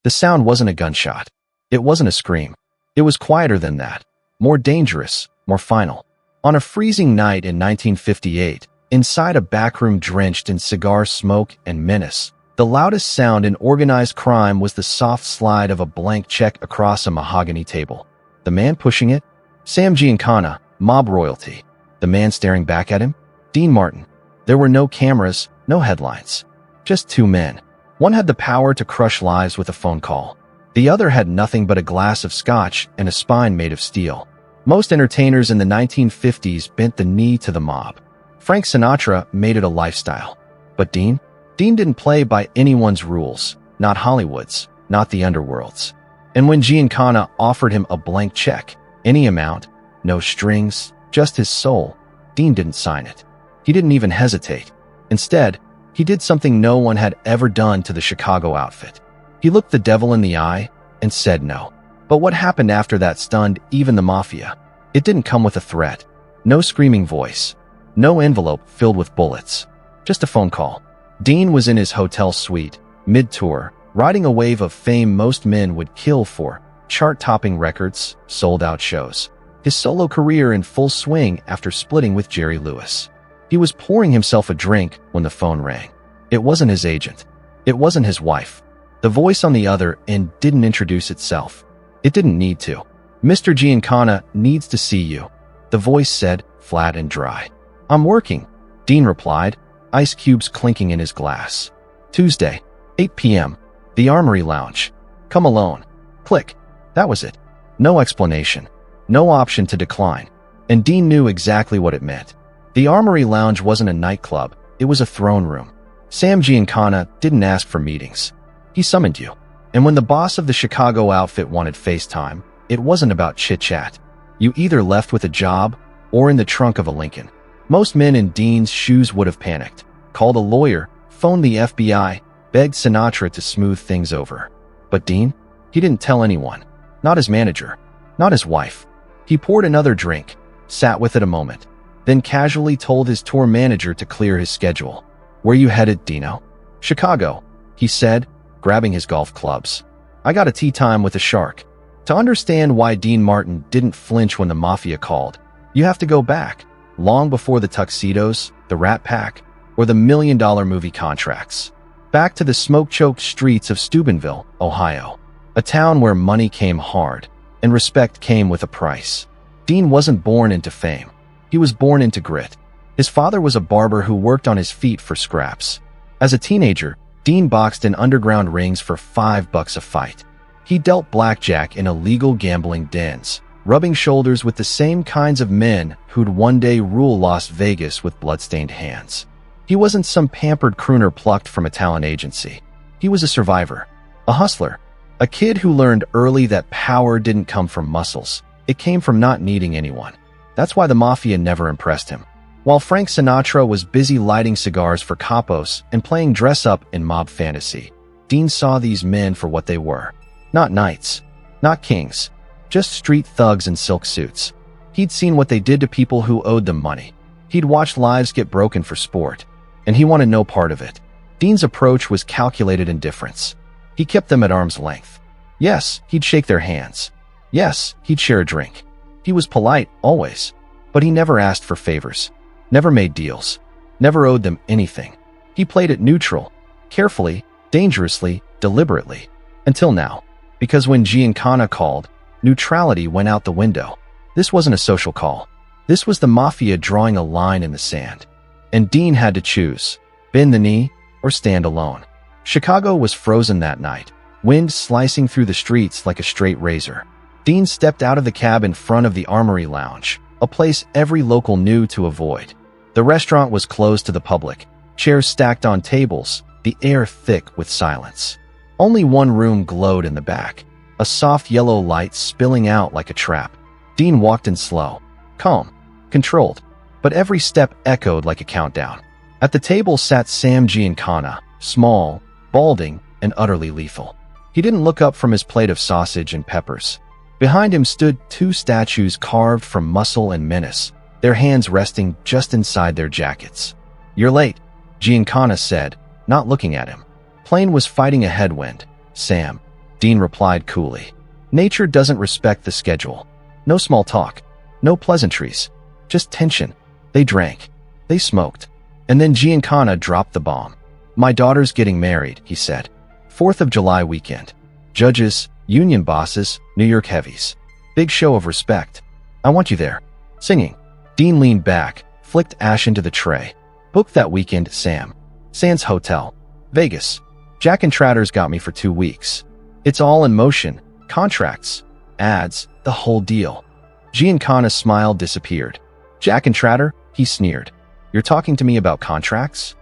The sound wasn't a gunshot. It wasn't a scream. It was quieter than that, more dangerous, more final. On a freezing night in 1958, inside a backroom drenched in cigar smoke and menace, the loudest sound in organized crime was the soft slide of a blank check across a mahogany table. The man pushing it? Sam Giancana, mob royalty. The man staring back at him? Dean Martin. There were no cameras, no headlines. Just two men. One had the power to crush lives with a phone call. The other had nothing but a glass of scotch and a spine made of steel. Most entertainers in the 1950s bent the knee to the mob. Frank Sinatra made it a lifestyle. But Dean? Dean didn't play by anyone's rules, not Hollywood's, not the underworld's. And when Giancana offered him a blank check, any amount, no strings, just his soul, Dean didn't sign it. He didn't even hesitate. Instead, he did something no one had ever done to the Chicago outfit. He looked the devil in the eye and said no. But what happened after that stunned even the Mafia. It didn't come with a threat. No screaming voice. No envelope filled with bullets. Just a phone call. Dean was in his hotel suite, mid-tour, riding a wave of fame most men would kill for, chart-topping records, sold-out shows. His solo career in full swing after splitting with Jerry Lewis. He was pouring himself a drink when the phone rang. It wasn't his agent. It wasn't his wife. The voice on the other end didn't introduce itself. It didn't need to. "Mr. Giancana needs to see you," the voice said, flat and dry. "I'm working," Dean replied, ice cubes clinking in his glass. "Tuesday, 8 p.m., the Armory Lounge. Come alone." Click. That was it. No explanation. No option to decline. And Dean knew exactly what it meant. The Armory Lounge wasn't a nightclub. It was a throne room. Sam Giancana didn't ask for meetings. He summoned you. And when the boss of the Chicago outfit wanted FaceTime, it wasn't about chit-chat. You either left with a job or in the trunk of a Lincoln. Most men in Dean's shoes would have panicked, called a lawyer, phoned the FBI, begged Sinatra to smooth things over. But Dean? He didn't tell anyone. Not his manager. Not his wife. He poured another drink, sat with it a moment, then casually told his tour manager to clear his schedule. "Where you headed, Dino?" "Chicago," he said, grabbing his golf clubs. "I got a tea time with a shark." To understand why Dean Martin didn't flinch when the Mafia called, you have to go back, long before the tuxedos, the Rat Pack, or the million-dollar movie contracts. Back to the smoke-choked streets of Steubenville, Ohio. A town where money came hard, and respect came with a price. Dean wasn't born into fame. He was born into grit. His father was a barber who worked on his feet for scraps. As a teenager, Dean boxed in underground rings for $5 a fight. He dealt blackjack in illegal gambling dens, rubbing shoulders with the same kinds of men who'd one day rule Las Vegas with bloodstained hands. He wasn't some pampered crooner plucked from a talent agency. He was a survivor, a hustler, a kid who learned early that power didn't come from muscles. It came from not needing anyone. That's why the Mafia never impressed him. While Frank Sinatra was busy lighting cigars for capos and playing dress-up in mob fantasy, Dean saw these men for what they were. Not knights, not kings, just street thugs in silk suits. He'd seen what they did to people who owed them money. He'd watched lives get broken for sport, and he wanted no part of it. Dean's approach was calculated indifference. He kept them at arm's length. Yes, he'd shake their hands. Yes, he'd share a drink. He was polite, always, but he never asked for favors, never made deals, never owed them anything. He played it neutral, carefully, dangerously, deliberately, until now. Because when Giancana called, neutrality went out the window. This wasn't a social call. This was the Mafia drawing a line in the sand. And Dean had to choose, bend the knee or stand alone. Chicago was frozen that night, wind slicing through the streets like a straight razor. Dean stepped out of the cab in front of the Armory Lounge, a place every local knew to avoid. The restaurant was closed to the public, chairs stacked on tables, the air thick with silence. Only one room glowed in the back, a soft yellow light spilling out like a trap. Dean walked in slow, calm, controlled, but every step echoed like a countdown. At the table sat Sam Giancana, small, balding, and utterly lethal. He didn't look up from his plate of sausage and peppers. Behind him stood two statues carved from muscle and menace, their hands resting just inside their jackets. "You're late," Giancana said, not looking at him. Plane was fighting a headwind. "Sam, Dean replied coolly. Nature doesn't respect the schedule. No small talk. No pleasantries. Just tension. They drank. They smoked. And then Giancana dropped the bomb. My daughter's getting married, he said. 4th of July weekend. Judges, union bosses, New York heavies. Big show of respect. I want you there. Singing. Dean leaned back, flicked ash into the tray. Booked that weekend, Sam. Sands Hotel. Vegas. Jack and Tratter's got me for 2 weeks. It's all in motion. Contracts. Ads. The whole deal. Giancana's smile disappeared. Jack and Tratter? He sneered. You're talking to me about contracts?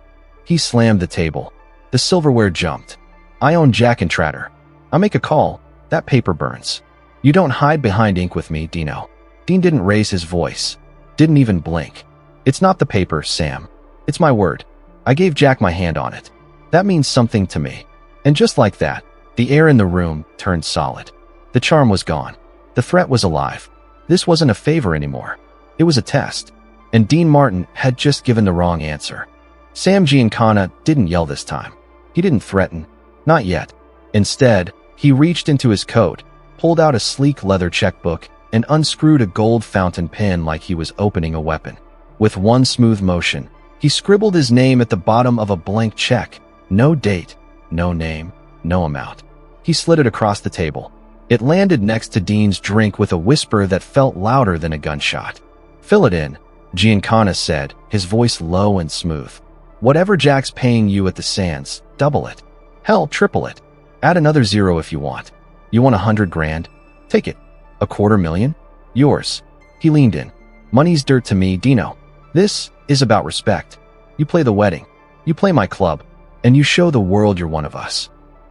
He slammed the table. The silverware jumped. I own Jack and Tratter. I make a call. That paper burns. You don't hide behind ink with me, Dino. Dean didn't raise his voice. Didn't even blink. It's not the paper, Sam. It's my word. I gave Jack my hand on it. That means something to me. And just like that, the air in the room turned solid. The charm was gone. The threat was alive. This wasn't a favor anymore. It was a test. And Dean Martin had just given the wrong answer. Sam Giancana didn't yell this time. He didn't threaten. Not yet. Instead, he reached into his coat, pulled out a sleek leather checkbook, and unscrewed a gold fountain pen like he was opening a weapon. With one smooth motion, he scribbled his name at the bottom of a blank check. No date, no name, no amount. He slid it across the table. It landed next to Dean's drink with a whisper that felt louder than a gunshot. Fill it in, Giancana said, his voice low and smooth. Whatever Jack's paying you at the Sands, double it. Hell, triple it. Add another 0 if you want. You want 100 grand? Take it. 250,000? Yours. He leaned in. Money's dirt to me, Dino. This is about respect. You play the wedding. You play my club. And you show the world you're one of us.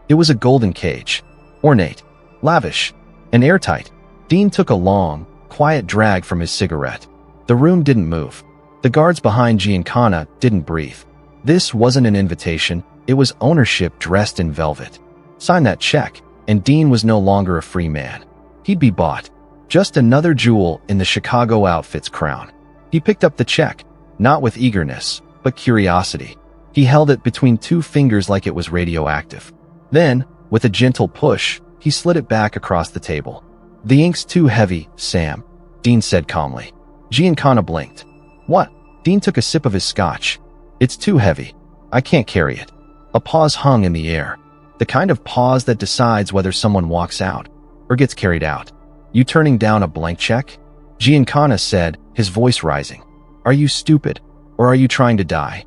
It was a golden cage. Ornate. Lavish. And airtight. Dean took a long, quiet drag from his cigarette. The room didn't move. The guards behind Giancana didn't breathe. This wasn't an invitation. It was ownership dressed in velvet. Sign that check, and Dean was no longer a free man. He'd be bought. Just another jewel in the Chicago outfit's crown. He picked up the check, not with eagerness, but curiosity. He held it between 2 fingers like it was radioactive. Then, with a gentle push, he slid it back across the table. The ink's too heavy, Sam, Dean said calmly. Giancana blinked. What? Dean took a sip of his scotch. It's too heavy. I can't carry it. A pause hung in the air. The kind of pause that decides whether someone walks out or gets carried out. You turning down a blank check? Giancana said, his voice rising. Are you stupid, or are you trying to die?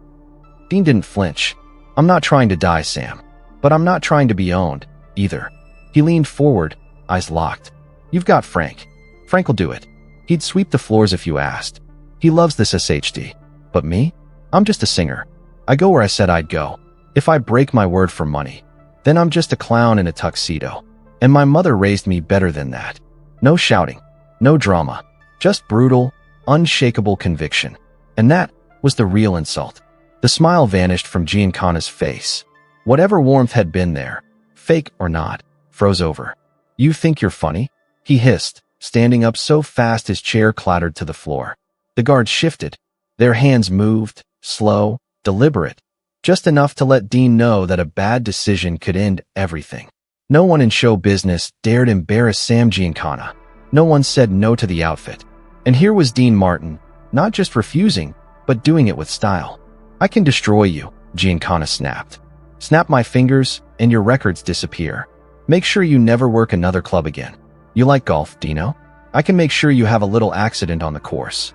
Dean didn't flinch. I'm not trying to die, Sam. But I'm not trying to be owned, either. He leaned forward, eyes locked. You've got Frank. Frank will do it. He'd sweep the floors if you asked. He loves this SHD. But me? I'm just a singer. I go where I said I'd go. If I break my word for money, then I'm just a clown in a tuxedo. And my mother raised me better than that. No shouting. No drama. Just brutal, unshakable conviction. And that was the real insult. The smile vanished from Giancana's face. Whatever warmth had been there, fake or not, froze over. You think you're funny? He hissed, standing up so fast his chair clattered to the floor. The guards shifted. Their hands moved, slow, deliberate, just enough to let Dean know that a bad decision could end everything. No one in show business dared embarrass Sam Giancana. No one said no to the outfit. And here was Dean Martin, not just refusing, but doing it with style. I can destroy you, Giancana snapped. Snap my fingers, and your records disappear. Make sure you never work another club again. You like golf, Dino? I can make sure you have a little accident on the course.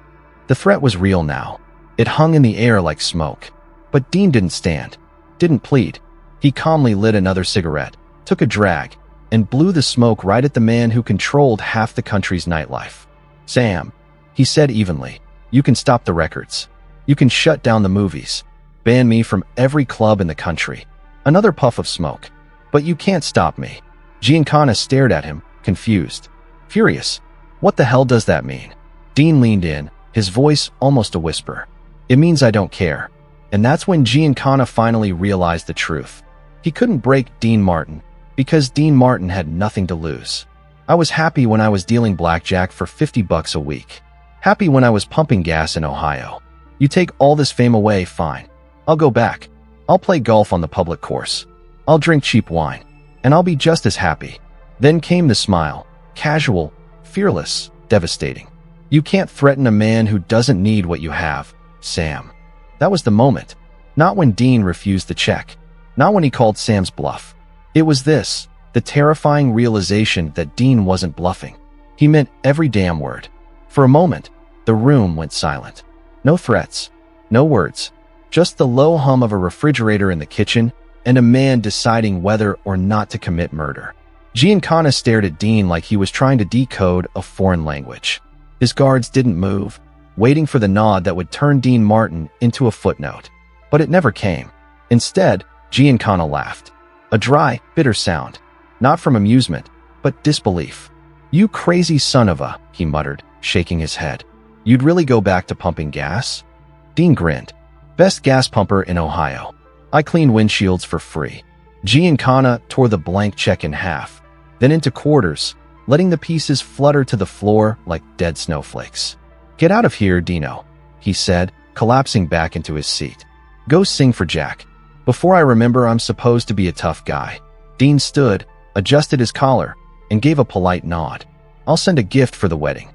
The threat was real now. It hung in the air like smoke. But Dean didn't stand, didn't plead. He calmly lit another cigarette, took a drag, and blew the smoke right at the man who controlled half the country's nightlife. Sam, he said evenly, you can stop the records. You can shut down the movies. Ban me from every club in the country. Another puff of smoke. But you can't stop me. Giancana stared at him, confused, furious. What the hell does that mean? Dean leaned in, his voice almost a whisper. It means I don't care. And that's when Giancana finally realized the truth. He couldn't break Dean Martin, because Dean Martin had nothing to lose. I was happy when I was dealing blackjack for $50 a week. Happy when I was pumping gas in Ohio. You take all this fame away, fine. I'll go back. I'll play golf on the public course. I'll drink cheap wine. and I'll be just as happy. Then came the smile, casual, fearless, devastating. You can't threaten a man who doesn't need what you have, Sam. That was the moment. Not when Dean refused the check. Not when he called Sam's bluff. It was this, the terrifying realization that Dean wasn't bluffing. He meant every damn word. For a moment, the room went silent. No threats, no words, just the low hum of a refrigerator in the kitchen and a man deciding whether or not to commit murder. Giancana stared at Dean like he was trying to decode a foreign language. His guards didn't move, waiting for the nod that would turn Dean Martin into a footnote. But it never came. Instead, Giancana laughed. A dry, bitter sound. Not from amusement, but disbelief. "You crazy son of a," he muttered, shaking his head. "You'd really go back to pumping gas?" Dean grinned. "Best gas pumper in Ohio. I clean windshields for free." Giancana tore the blank check in half, then into quarters, letting the pieces flutter to the floor like dead snowflakes. "Get out of here, Dino," he said, collapsing back into his seat. "Go sing for Jack. Before I remember I'm supposed to be a tough guy." Dean stood, adjusted his collar, and gave a polite nod. "I'll send a gift for the wedding."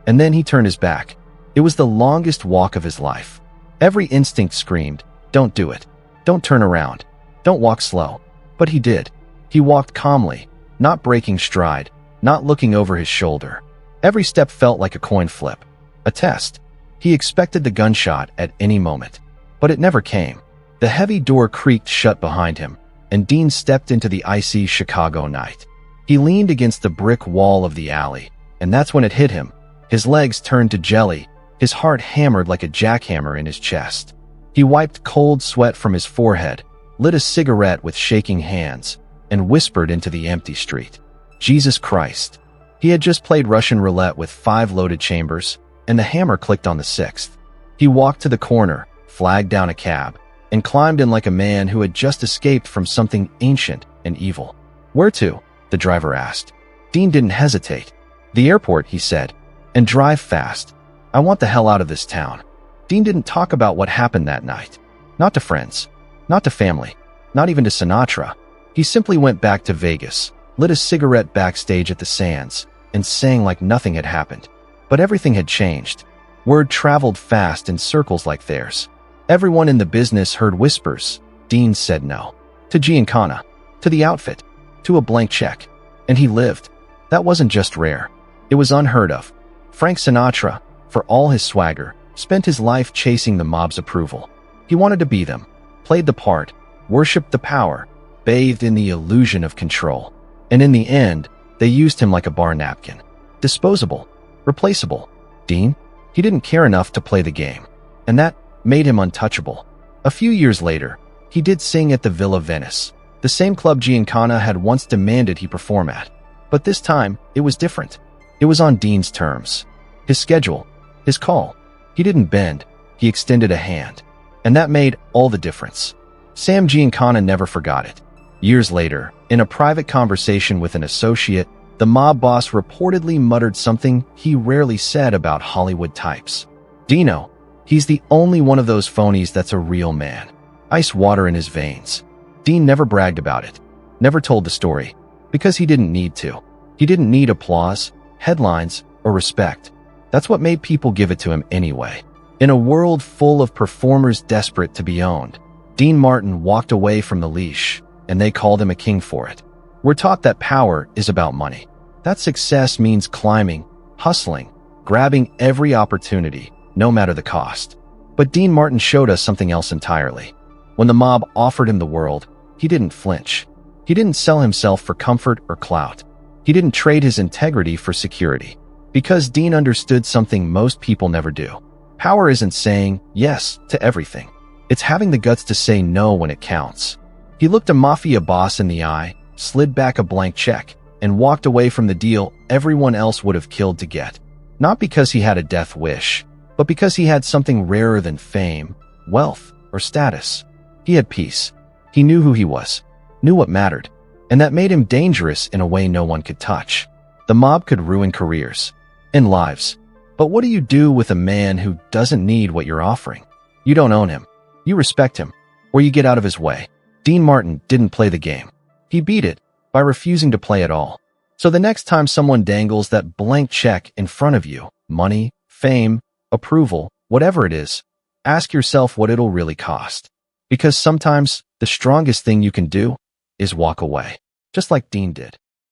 And then he turned his back. It was the longest walk of his life. Every instinct screamed, "Don't do it. Don't turn around. Don't walk slow." But he did. He walked calmly, not breaking stride, not looking over his shoulder. Every step felt like a coin flip. A test. He expected the gunshot at any moment. But it never came. The heavy door creaked shut behind him, and Dean stepped into the icy Chicago night. He leaned against the brick wall of the alley, and that's when it hit him. His legs turned to jelly, his heart hammered like a jackhammer in his chest. He wiped cold sweat from his forehead, lit a cigarette with shaking hands, and whispered into the empty street. Jesus Christ. He had just played Russian roulette with 5 loaded chambers, and the hammer clicked on the 6th. He walked to the corner, flagged down a cab, and climbed in like a man who had just escaped from something ancient and evil. "Where to?" the driver asked. Dean didn't hesitate. "The airport," he said, "and drive fast. I want the hell out of this town." Dean didn't talk about what happened that night. Not to friends, not to family, not even to Sinatra. He simply went back to Vegas, lit a cigarette backstage at the Sands, and sang like nothing had happened. But everything had changed. Word traveled fast in circles like theirs. Everyone in the business heard whispers. Dean said no. To Giancana. To the outfit. To a blank check. And he lived. That wasn't just rare. It was unheard of. Frank Sinatra, for all his swagger, spent his life chasing the mob's approval. He wanted to be them, played the part, worshipped the power, bathed in the illusion of control. And in the end, they used him like a bar napkin. Disposable. Replaceable. Dean? He didn't care enough to play the game. And that made him untouchable. A few years later, he did sing at the Villa Venice, the same club Giancana had once demanded he perform at. But this time, it was different. It was on Dean's terms. His schedule. His call. He didn't bend. He extended a hand. And that made all the difference. Sam Giancana never forgot it. Years later, in a private conversation with an associate, the mob boss reportedly muttered something he rarely said about Hollywood types. "Dino, he's the only one of those phonies that's a real man. Ice water in his veins." Dean never bragged about it, never told the story, because he didn't need to. He didn't need applause, headlines, or respect. That's what made people give it to him anyway. In a world full of performers desperate to be owned, Dean Martin walked away from the leash, and they called him a king for it. We're taught that power is about money. That success means climbing, hustling, grabbing every opportunity, no matter the cost. But Dean Martin showed us something else entirely. When the mob offered him the world, he didn't flinch. He didn't sell himself for comfort or clout. He didn't trade his integrity for security. Because Dean understood something most people never do. Power isn't saying yes to everything. It's having the guts to say no when it counts. He looked a Mafia boss in the eye, slid back a blank check, and walked away from the deal everyone else would have killed to get. Not because he had a death wish, but because he had something rarer than fame, wealth, or status. He had peace. He knew who he was, knew what mattered, and that made him dangerous in a way no one could touch. The mob could ruin careers and lives. But what do you do with a man who doesn't need what you're offering? You don't own him. You respect him, or you get out of his way. Dean Martin didn't play the game. He beat it, by refusing to play at all. So the next time someone dangles that blank check in front of you, money, fame, approval, whatever it is, ask yourself what it'll really cost. Because sometimes the strongest thing you can do is walk away, just like Dean did.